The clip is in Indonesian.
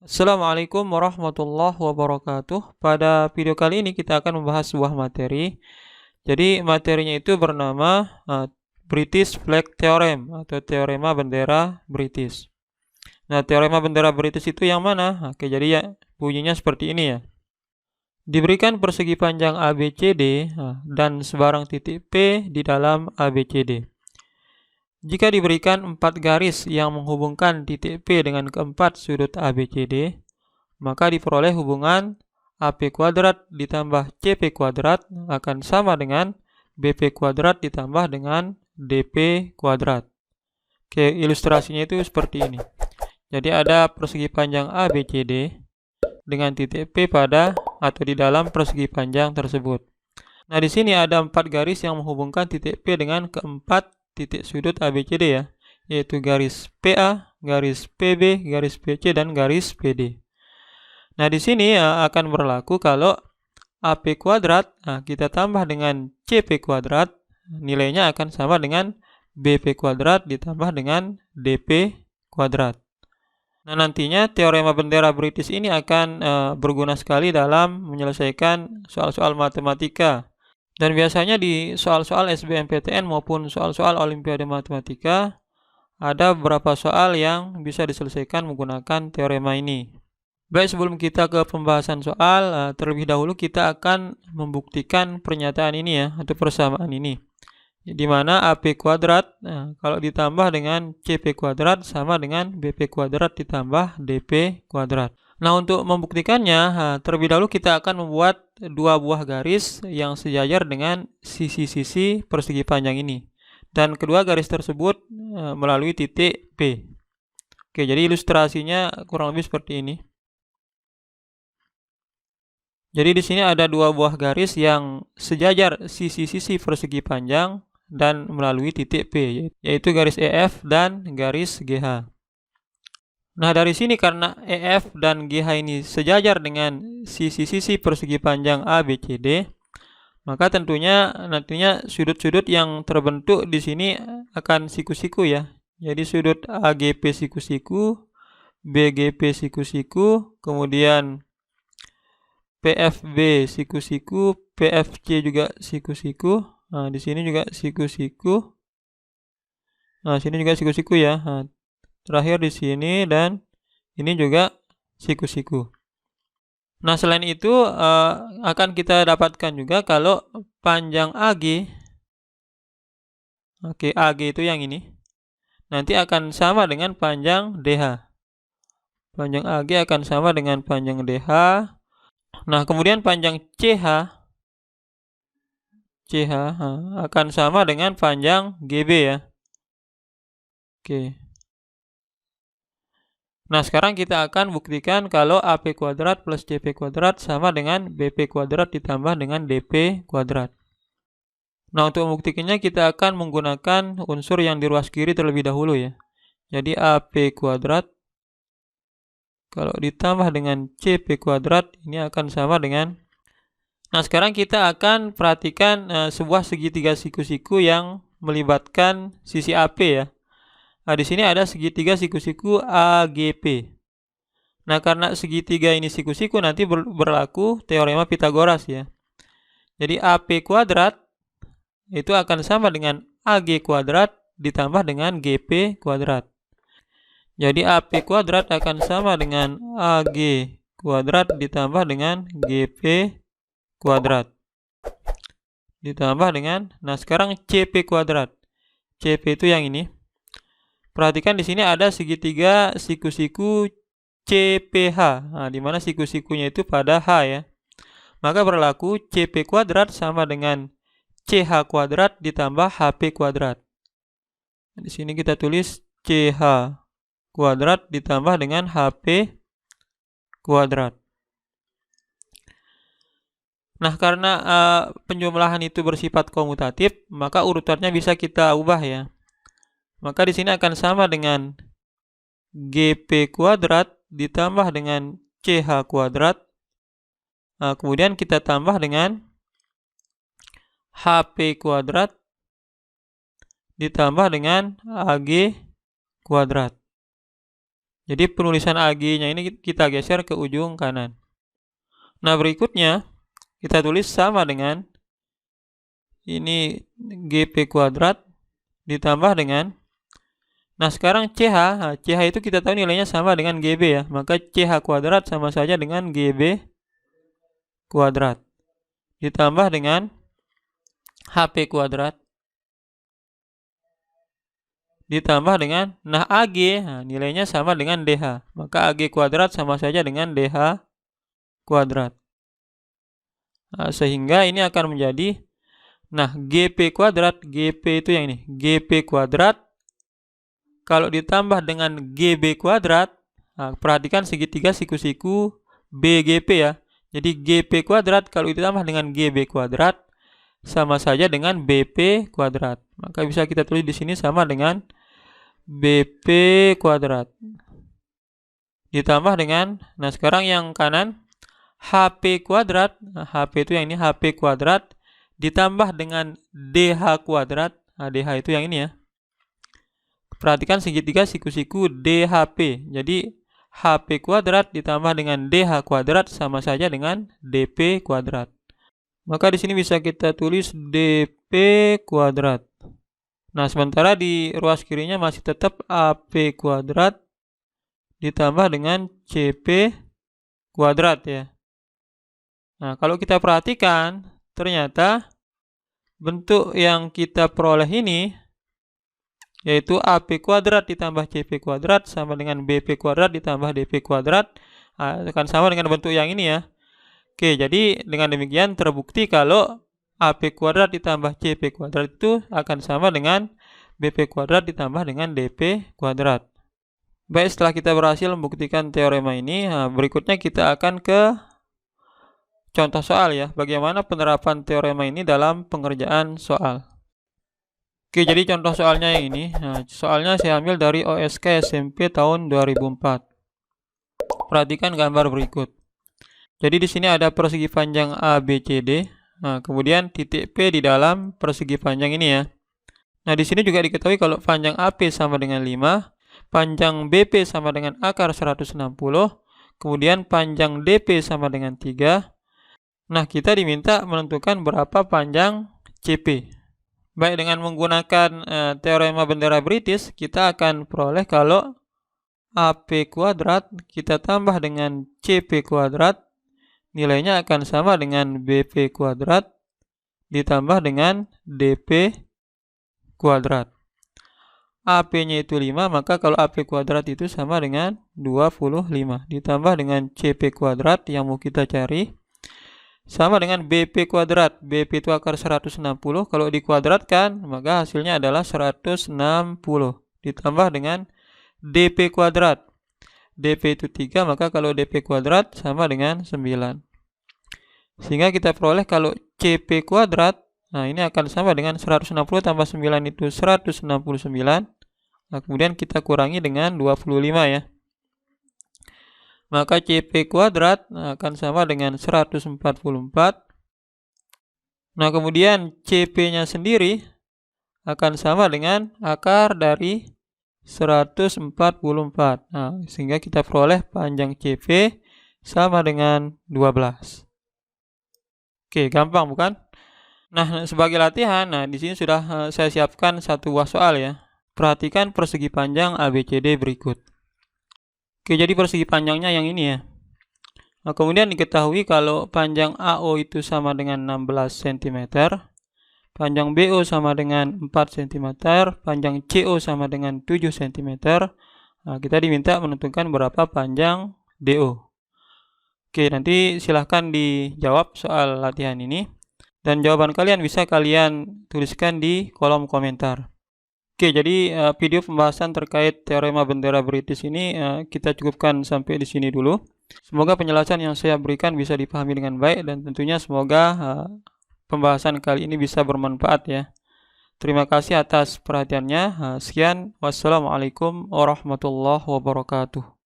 Assalamualaikum warahmatullahi wabarakatuh. Pada video kali ini kita akan membahas sebuah materi. Jadi materinya itu bernama British Flag Theorem atau teorema bendera British. Nah, teorema bendera British itu yang mana? Oke, jadi ya bunyinya seperti ini ya. Diberikan persegi panjang ABCD dan sebarang titik P di dalam ABCD. Jika diberikan 4 garis yang menghubungkan titik P dengan keempat sudut ABCD, maka diperoleh hubungan AP kuadrat ditambah CP kuadrat akan sama dengan BP kuadrat ditambah dengan DP kuadrat. Oke, ilustrasinya itu seperti ini. Jadi ada persegi panjang ABCD dengan titik P pada atau di dalam persegi panjang tersebut. Nah, di sini ada 4 garis yang menghubungkan titik P dengan keempat titik sudut ABCD ya, yaitu garis PA, garis PB, garis PC, dan garis PD. Nah, di sini akan berlaku kalau AP kuadrat kita tambah dengan CP kuadrat, nilainya akan sama dengan BP kuadrat ditambah dengan DP kuadrat. Nah, nantinya teorema bendera British ini akan berguna sekali dalam menyelesaikan soal-soal matematika. Dan biasanya di soal-soal SBMPTN maupun soal-soal Olimpiade Matematika ada beberapa soal yang bisa diselesaikan menggunakan teorema ini. Baik, sebelum kita ke pembahasan soal, terlebih dahulu kita akan membuktikan pernyataan ini ya, atau persamaan ini. Di mana AP kuadrat kalau ditambah dengan CP kuadrat sama dengan BP kuadrat ditambah DP kuadrat. Nah, untuk membuktikannya, terlebih dahulu kita akan membuat dua buah garis yang sejajar dengan sisi-sisi persegi panjang ini. Dan kedua garis tersebut melalui titik P. Oke, jadi ilustrasinya kurang lebih seperti ini. Jadi di sini ada dua buah garis yang sejajar sisi-sisi persegi panjang dan melalui titik P, yaitu garis EF dan garis GH. Nah, dari sini karena EF dan GH ini sejajar dengan sisi-sisi persegi panjang ABCD, maka tentunya nantinya sudut-sudut yang terbentuk di sini akan siku-siku ya. Jadi sudut AGP siku-siku, BGP siku-siku, kemudian PFB siku-siku, PFC juga siku-siku. Nah, di sini juga siku-siku. Nah, sini juga siku-siku ya. Nah, terakhir di sini dan ini juga siku-siku. Nah, selain itu akan kita dapatkan juga kalau panjang AG, oke, AG itu yang ini, nanti akan sama dengan panjang DH. Panjang AG akan sama dengan panjang DH. Nah, kemudian panjang CH akan sama dengan panjang GB ya. Oke. Nah, sekarang kita akan buktikan kalau AP kuadrat plus CP kuadrat sama dengan BP kuadrat ditambah dengan DP kuadrat. Nah, untuk membuktikannya kita akan menggunakan unsur yang di ruas kiri terlebih dahulu ya. Jadi AP kuadrat kalau ditambah dengan CP kuadrat ini akan sama dengan. Nah, sekarang kita akan perhatikan sebuah segitiga siku-siku yang melibatkan sisi AP ya. Nah, di sini ada segitiga siku-siku AGP. Nah, karena segitiga ini siku-siku nanti berlaku teorema Pitagoras ya. Jadi AP kuadrat itu akan sama dengan AG kuadrat ditambah dengan GP kuadrat. Jadi AP kuadrat akan sama dengan AG kuadrat ditambah dengan GP kuadrat. Ditambah dengan, nah sekarang CP kuadrat. CP itu yang ini. Perhatikan di sini ada segitiga siku-siku CPH. Nah, di mana siku-sikunya itu pada H ya. Maka berlaku CP kuadrat sama dengan CH kuadrat ditambah HP kuadrat. Di sini kita tulis CH kuadrat ditambah dengan HP kuadrat. Nah, karena penjumlahan itu bersifat komutatif, maka urutannya bisa kita ubah ya. Maka di sini akan sama dengan GP kuadrat ditambah dengan CH kuadrat. Nah, kemudian kita tambah dengan HP kuadrat ditambah dengan AG kuadrat. Jadi penulisan AG-nya ini kita geser ke ujung kanan. Nah, berikutnya kita tulis sama dengan ini GP kuadrat ditambah dengan, nah sekarang CH, nah, CH itu kita tahu nilainya sama dengan GB ya, maka CH kuadrat sama saja dengan GB kuadrat ditambah dengan HP kuadrat ditambah dengan, nah AG, nah, nilainya sama dengan DH, maka AG kuadrat sama saja dengan DH kuadrat. Nah, sehingga ini akan menjadi, nah GP kuadrat, GP itu yang ini, GP kuadrat kalau ditambah dengan GB kuadrat, nah, perhatikan segitiga siku-siku BGP ya. Jadi GP kuadrat kalau ditambah dengan GB kuadrat sama saja dengan BP kuadrat. Maka bisa kita tulis di sini sama dengan BP kuadrat ditambah dengan, nah sekarang yang kanan HP kuadrat, nah, HP itu yang ini, HP kuadrat ditambah dengan DH kuadrat, nah DH itu yang ini ya. Perhatikan segitiga siku-siku DHP. Jadi HP kuadrat ditambah dengan DH kuadrat sama saja dengan DP kuadrat. Maka di sini bisa kita tulis DP kuadrat. Nah, sementara di ruas kirinya masih tetap AP kuadrat ditambah dengan CP kuadrat ya. Nah, kalau kita perhatikan, ternyata bentuk yang kita peroleh ini yaitu AP kuadrat ditambah CP kuadrat sama dengan BP kuadrat ditambah DP kuadrat, akan sama dengan bentuk yang ini ya. Oke, jadi dengan demikian terbukti kalau AP kuadrat ditambah CP kuadrat itu akan sama dengan BP kuadrat ditambah dengan DP kuadrat. Baik, setelah kita berhasil membuktikan teorema ini, berikutnya kita akan ke contoh soal ya. Bagaimana penerapan teorema ini dalam pengerjaan soal. Oke, jadi contoh soalnya yang ini. Nah, soalnya saya ambil dari OSK SMP tahun 2004. Perhatikan gambar berikut. Jadi di sini ada persegi panjang ABCD. Nah, kemudian titik P di dalam persegi panjang ini ya. Nah, di sini juga diketahui kalau panjang AP sama dengan 5, panjang BP sama dengan akar 160, kemudian panjang DP sama dengan 3. Nah, kita diminta menentukan berapa panjang CP. Baik, dengan menggunakan teorema bendera British, kita akan peroleh kalau AP kuadrat kita tambah dengan CP kuadrat, nilainya akan sama dengan BP kuadrat ditambah dengan DP kuadrat. AP-nya itu 5, maka kalau AP kuadrat itu sama dengan 25 ditambah dengan CP kuadrat yang mau kita cari sama dengan BP kuadrat. BP itu akar 160, kalau dikuadratkan maka hasilnya adalah 160 ditambah dengan DP kuadrat. DP itu 3, maka kalau DP kuadrat sama dengan 9. Sehingga kita peroleh kalau CP kuadrat, nah ini akan sama dengan 160 tambah 9 itu 169. Nah, kemudian kita kurangi dengan 25 ya. Maka CP kuadrat akan sama dengan 144. Nah, kemudian CP-nya sendiri akan sama dengan akar dari 144. Nah, sehingga kita peroleh panjang CP sama dengan 12. Oke, gampang bukan? Nah, sebagai latihan, nah di sini sudah saya siapkan satu buah soal ya. Perhatikan persegi panjang ABCD berikut. Oke, jadi persegi panjangnya yang ini ya. Nah, kemudian diketahui kalau panjang AO itu sama dengan 16 cm, panjang BO sama dengan 4 cm, panjang CO sama dengan 7 cm. Nah, kita diminta menentukan berapa panjang DO. Oke, nanti silahkan dijawab soal latihan ini. Dan jawaban kalian bisa kalian tuliskan di kolom komentar. Oke, jadi video pembahasan terkait teorema bendera British ini kita cukupkan sampai di sini dulu. Semoga penjelasan yang saya berikan bisa dipahami dengan baik dan tentunya semoga pembahasan kali ini bisa bermanfaat ya. Terima kasih atas perhatiannya. Sekian, wassalamualaikum warahmatullahi wabarakatuh.